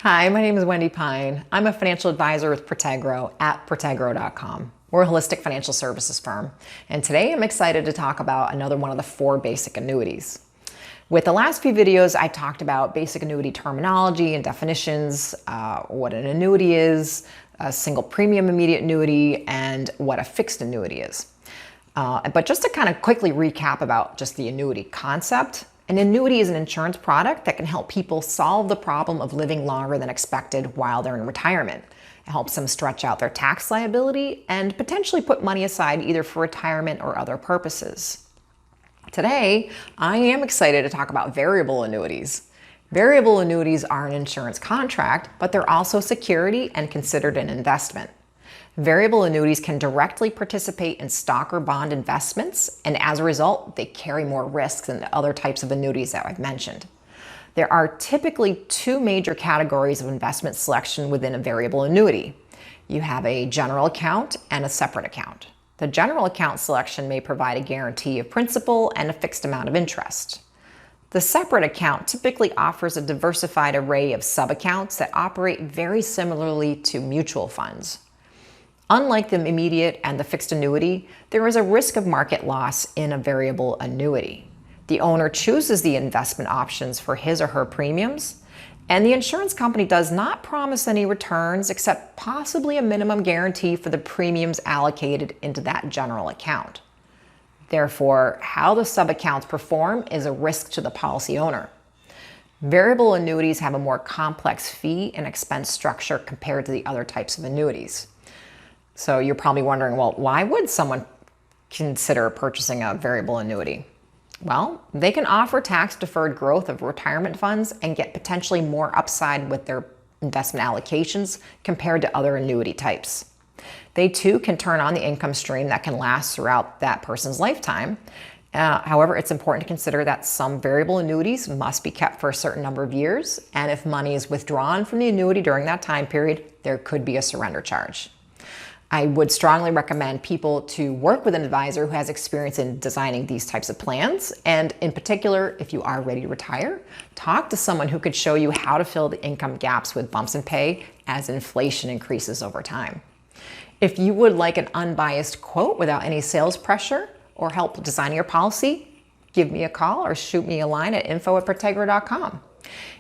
Hi, my name is Wendy Pine. I'm a financial advisor with Protegro at Protegro.com. We're a holistic financial services firm, and today I'm excited to talk about another one of the 4 basic annuities. With the last few videos, I talked about basic annuity terminology and definitions, what an annuity is, a single premium immediate annuity, and what a fixed annuity is. But just to kind of quickly recap about just the annuity concept, an annuity is an insurance product that can help people solve the problem of living longer than expected while they're in retirement. It helps them stretch out their tax liability and potentially put money aside either for retirement or other purposes. Today, I am excited to talk about variable annuities. Variable annuities are an insurance contract, but they're also security and considered an investment. Variable annuities can directly participate in stock or bond investments, and as a result, they carry more risks than the other types of annuities that I've mentioned. There are typically 2 major categories of investment selection within a variable annuity. You have a general account and a separate account. The general account selection may provide a guarantee of principal and a fixed amount of interest. The separate account typically offers a diversified array of sub-accounts that operate very similarly to mutual funds. Unlike the immediate and the fixed annuity, there is a risk of market loss in a variable annuity. The owner chooses the investment options for his or her premiums, and the insurance company does not promise any returns except possibly a minimum guarantee for the premiums allocated into that general account. Therefore, how the sub-accounts perform is a risk to the policy owner. Variable annuities have a more complex fee and expense structure compared to the other types of annuities. So you're probably wondering, well, why would someone consider purchasing a variable annuity? Well, they can offer tax-deferred growth of retirement funds and get potentially more upside with their investment allocations compared to other annuity types. They too can turn on the income stream that can last throughout that person's lifetime. However, it's important to consider that some variable annuities must be kept for a certain number of years, and if money is withdrawn from the annuity during that time period, there could be a surrender charge. I would strongly recommend people to work with an advisor who has experience in designing these types of plans. And in particular, if you are ready to retire, talk to someone who could show you how to fill the income gaps with bumps in pay as inflation increases over time. If you would like an unbiased quote without any sales pressure or help designing your policy, give me a call or shoot me a line at info@protegro.com.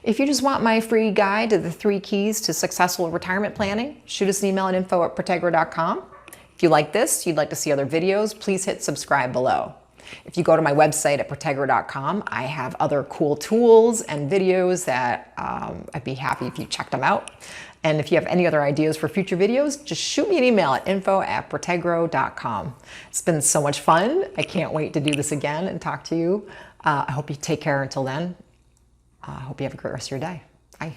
If you just want my free guide to the 3 keys to successful retirement planning, shoot us an email at info@protegro.com. If you like this, you'd like to see other videos, please hit subscribe below. If you go to my website at protegro.com, I have other cool tools and videos that I'd be happy if you checked them out. And if you have any other ideas for future videos, just shoot me an email at info@protegro.com. It's been so much fun. I can't wait to do this again and talk to you. I hope you take care until then. I hope you have a great rest of your day. Bye.